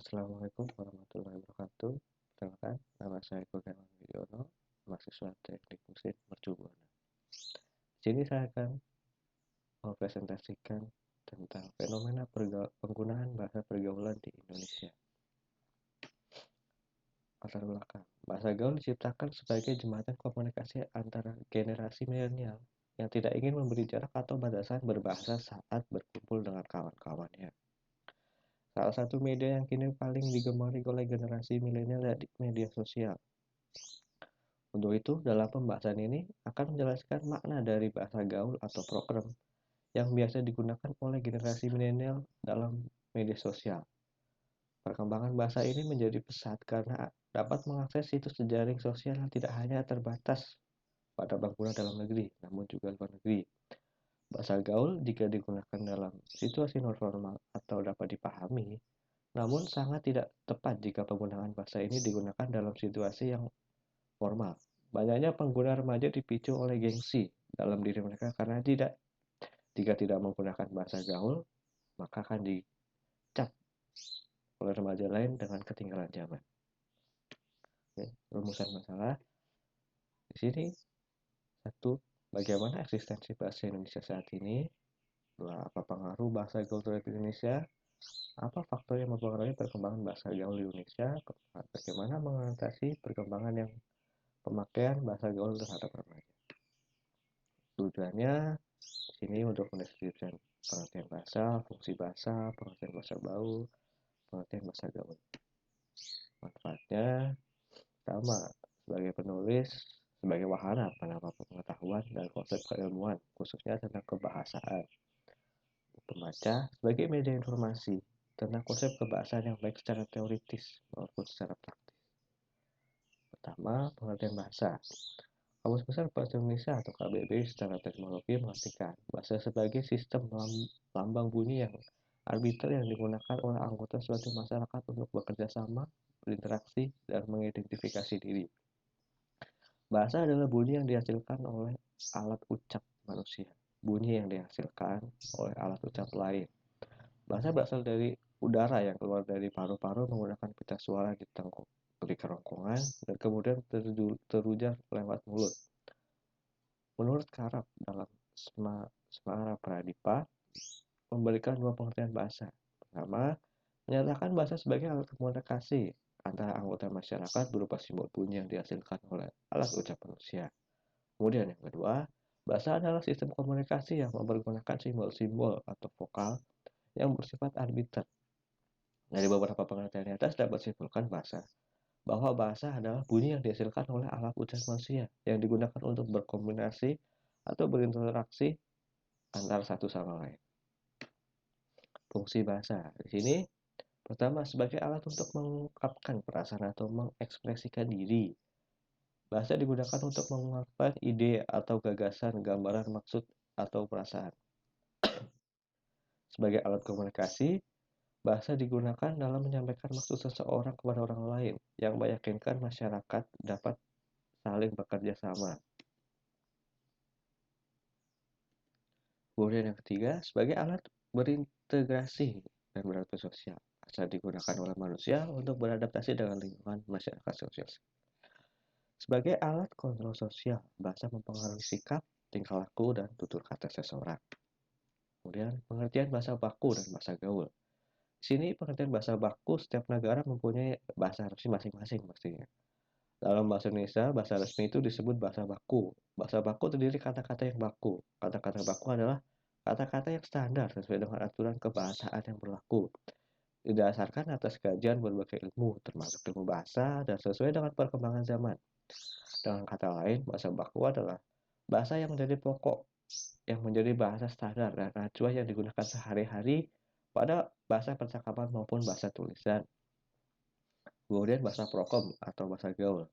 Assalamualaikum warahmatullahi wabarakatuh. Perkenalkan, nama saya Kurniawan Widiono, mahasiswa Teknik Mesin Mercu Buana. Di sini saya akan mempresentasikan tentang fenomena penggunaan bahasa pergaulan di Indonesia. Latar belakang. Bahasa gaul diciptakan sebagai jembatan komunikasi antara generasi milenial yang tidak ingin memberi jarak atau batasan berbahasa saat berkumpul dengan kawan-kawannya. Salah satu media yang kini paling digemari oleh generasi milenial adalah media sosial. Untuk itu, dalam pembahasan ini akan menjelaskan makna dari bahasa gaul atau program yang biasa digunakan oleh generasi milenial dalam media sosial. Perkembangan bahasa ini menjadi pesat karena dapat mengakses situs jejaring sosial yang tidak hanya terbatas pada pengguna dalam negeri, namun juga luar negeri. Bahasa gaul jika digunakan dalam situasi normal atau dapat dipahami, namun sangat tidak tepat jika penggunaan bahasa ini digunakan dalam situasi yang formal. Banyaknya pengguna remaja dipicu oleh gengsi dalam diri mereka karena jika tidak menggunakan bahasa gaul, maka akan dicap oleh remaja lain dengan ketinggalan zaman. Oke, rumusan masalah di sini. Satu, bagaimana eksistensi bahasa Indonesia saat ini? Dua, apa pengaruh bahasa gaul terhadap Indonesia? Apa faktor yang mempengaruhi perkembangan bahasa gaul di Indonesia? Keempat, bagaimana mengatasi perkembangan yang pemakaian bahasa gaul terhadap remaja? Tujuannya di sini untuk mendeskripsikan pengertian bahasa, fungsi bahasa, pengertian bahasa baul, pengertian bahasa gaul. Manfaatnya sama sebagai penulis, sebagai wahana penambah pengetahuan dan konsep keilmuan, khususnya tentang kebahasaan. Pembaca sebagai media informasi tentang konsep kebahasaan yang baik secara teoritis maupun secara praktis. Pertama, pengertian bahasa. Kamus Besar Bahasa Indonesia atau KBBI secara teknologi mengartikan bahasa sebagai sistem lambang bunyi yang arbiter yang digunakan oleh anggota suatu masyarakat untuk bekerja sama, berinteraksi, dan mengidentifikasi diri. Bahasa adalah bunyi yang dihasilkan oleh alat ucap manusia. Bunyi yang dihasilkan oleh alat ucap lain. Bahasa berasal dari udara yang keluar dari paru-paru menggunakan pita suara di kerongkongan dan kemudian terujar lewat mulut. Menurut Karab dalam Semara Pradipa memberikan dua pengertian bahasa. Pertama, menyatakan bahasa sebagai alat komunikasi antara anggota masyarakat berupa simbol bunyi yang dihasilkan oleh alat ucap manusia. Kemudian yang kedua, bahasa adalah sistem komunikasi yang mempergunakan simbol-simbol atau vokal yang bersifat arbiter. Dari beberapa pengertian di atas dapat disimpulkan bahwa bahasa adalah bunyi yang dihasilkan oleh alat ucap manusia yang digunakan untuk berkomunikasi atau berinteraksi antara satu sama lain. Fungsi bahasa di sini pertama sebagai alat untuk mengungkapkan perasaan atau mengekspresikan diri. Bahasa digunakan untuk mengungkapkan ide atau gagasan, gambaran, maksud, atau perasaan. Sebagai alat komunikasi, bahasa digunakan dalam menyampaikan maksud seseorang kepada orang lain yang meyakinkan masyarakat dapat saling bekerja sama. Kemudian yang ketiga, sebagai alat berintegrasi dan beradaptasi sosial. Bahasa digunakan oleh manusia untuk beradaptasi dengan lingkungan masyarakat sosial. Sebagai alat kontrol sosial, bahasa mempengaruhi sikap, tingkah laku, dan tutur kata seseorang. Kemudian, pengertian bahasa baku dan bahasa gaul. Di sini pengertian bahasa baku setiap negara mempunyai bahasa resmi masing-masing pastinya. Dalam bahasa Indonesia, bahasa resmi itu disebut bahasa baku. Bahasa baku terdiri kata-kata yang baku. Kata-kata baku adalah kata-kata yang standar sesuai dengan aturan kebahasaan yang berlaku. Didasarkan atas kajian berbagai ilmu, termasuk ilmu bahasa, dan sesuai dengan perkembangan zaman. Dengan kata lain, bahasa baku adalah bahasa yang menjadi pokok, yang menjadi bahasa standar dan acuan yang digunakan sehari-hari pada bahasa percakapan maupun bahasa tulisan. Kemudian bahasa prokem atau bahasa gaul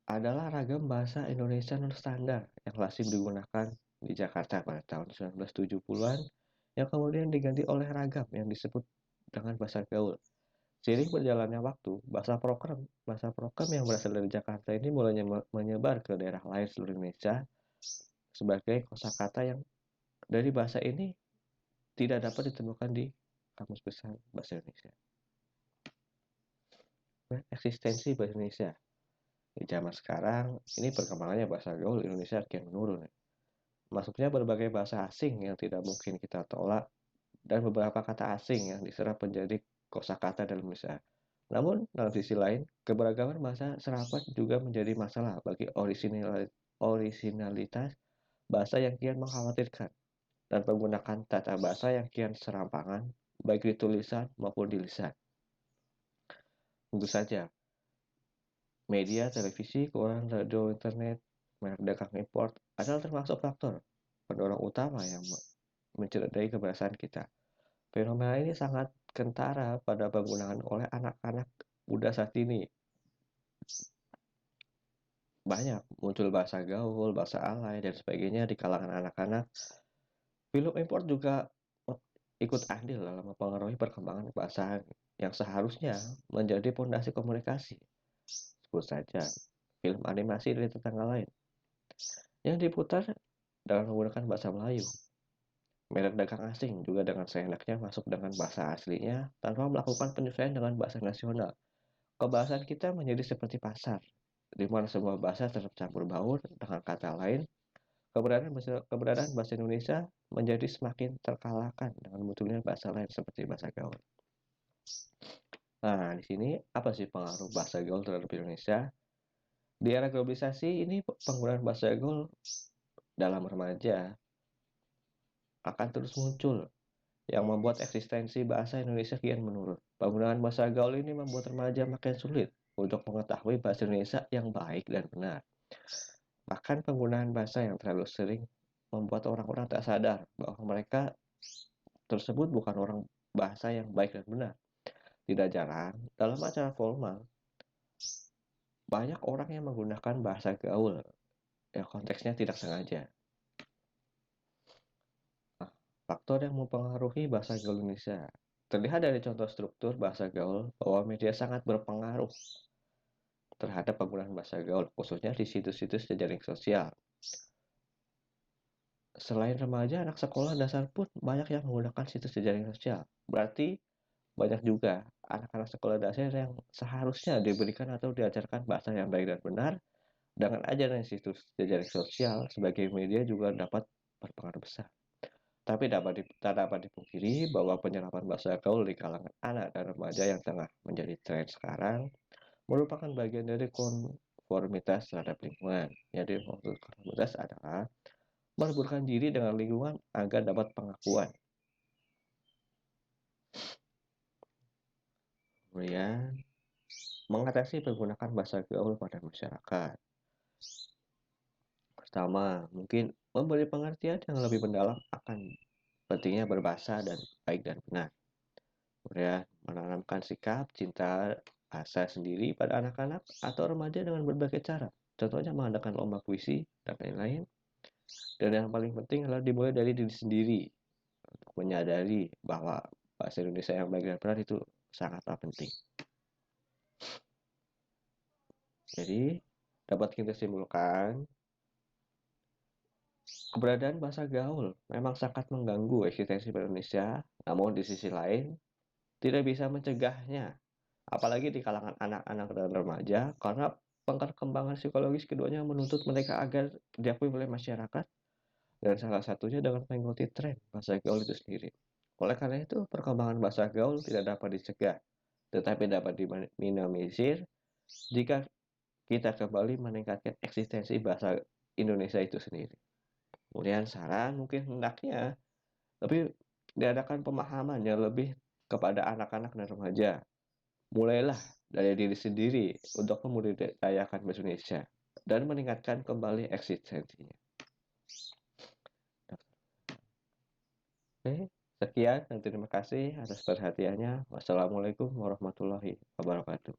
adalah ragam bahasa Indonesia non-standar yang lazim digunakan di Jakarta pada tahun 1970-an yang kemudian diganti oleh ragam yang disebut dengan bahasa gaul. Seiring berjalannya waktu, bahasa prokem yang berasal dari Jakarta ini mulai menyebar ke daerah lain seluruh Indonesia sebagai kosakata yang dari bahasa ini tidak dapat ditemukan di Kamus Besar Bahasa Indonesia. Eksistensi bahasa Indonesia. Di zaman sekarang, ini perkembangannya bahasa gaul Indonesia kian menurun. Masuknya berbagai bahasa asing yang tidak mungkin kita tolak, dan beberapa kata asing yang diserap menjadi kosakata dalam Indonesia. Namun, dalam sisi lain, keberagaman bahasa serapan juga menjadi masalah bagi orisinalitas bahasa yang kian mengkhawatirkan, dan menggunakan tata bahasa yang kian serampangan, baik di tulisan maupun di lisan. Tentu saja, media, televisi, koran, radio, internet, merek dagang import adalah termasuk faktor pendorong utama yang mencederai keberhasilan kita. Fenomena ini sangat kentara pada penggunaan oleh anak-anak muda saat ini. Banyak muncul bahasa gaul, bahasa alay, dan sebagainya di kalangan anak-anak. Film impor juga ikut andil dalam mempengaruhi perkembangan bahasa yang seharusnya menjadi pondasi komunikasi. Sebut saja film animasi dari tetangga lain yang diputar dengan menggunakan bahasa Melayu. Merek dagang asing juga dengan seenaknya masuk dengan bahasa aslinya tanpa melakukan penyesuaian dengan bahasa nasional. Kebahasan kita menjadi seperti pasar, di mana semua bahasa tercampur baur dengan kata lain. Keberadaan bahasa Indonesia menjadi semakin terkalahkan dengan munculnya bahasa lain seperti bahasa gaul. Nah, di sini apa sih pengaruh bahasa gaul terhadap Indonesia? Di era globalisasi ini penggunaan bahasa gaul dalam remaja akan terus muncul yang membuat eksistensi bahasa Indonesia kian menurun. Penggunaan bahasa gaul ini membuat remaja makin sulit untuk mengetahui bahasa Indonesia yang baik dan benar. Bahkan penggunaan bahasa yang terlalu sering membuat orang-orang tak sadar bahwa mereka tersebut bukan orang bahasa yang baik dan benar. Tidak jarang, dalam acara formal, banyak orang yang menggunakan bahasa gaul yang konteksnya tidak sengaja. Faktor yang mempengaruhi bahasa gaul Indonesia. Terlihat dari contoh struktur bahasa gaul bahwa media sangat berpengaruh terhadap penggunaan bahasa gaul, khususnya di situs-situs jejaring sosial. Selain remaja, anak sekolah dasar pun banyak yang menggunakan situs jejaring sosial. Berarti banyak juga anak-anak sekolah dasar yang seharusnya diberikan atau diajarkan bahasa yang baik dan benar dengan ajaran situs jejaring sosial sebagai media juga dapat berpengaruh besar. Tapi tak dapat dipungkiri bahwa penyerapan bahasa gaul di kalangan anak dan remaja yang tengah menjadi tren sekarang merupakan bagian dari konformitas terhadap lingkungan. Jadi maksud konformitas adalah mereburkan diri dengan lingkungan agar dapat pengakuan. Kemudian, mengatasi menggunakan bahasa gaul pada masyarakat. Pertama, mungkin memberi pengertian yang lebih mendalam akan pentingnya berbahasa dan baik dan benar. Kemudian, menanamkan sikap cinta bahasa sendiri pada anak-anak atau remaja dengan berbagai cara. Contohnya mengadakan lomba puisi dan lain-lain. Dan yang paling penting adalah dimulai dari diri sendiri untuk menyadari bahwa bahasa Indonesia yang baik dan benar itu sangatlah penting. Jadi, dapat kita simpulkan, keberadaan bahasa gaul memang sangat mengganggu eksistensi Indonesia, namun di sisi lain, tidak bisa mencegahnya, apalagi di kalangan anak-anak dan remaja, karena perkembangan psikologis keduanya menuntut mereka agar diakui oleh masyarakat, dan salah satunya dengan mengikuti tren bahasa gaul itu sendiri. Oleh karena itu, perkembangan bahasa gaul tidak dapat dicegah, tetapi dapat diminimalisir jika kita kembali meningkatkan eksistensi bahasa Indonesia itu sendiri. Kemudian saran mungkin hendaknya lebih diadakan pemahaman yang lebih kepada anak-anak dan remaja. Mulailah dari diri sendiri untuk membudidayakan bahasa Indonesia dan meningkatkan kembali eksistensinya. Oke, sekian dan terima kasih atas perhatiannya. Wassalamualaikum warahmatullahi wabarakatuh.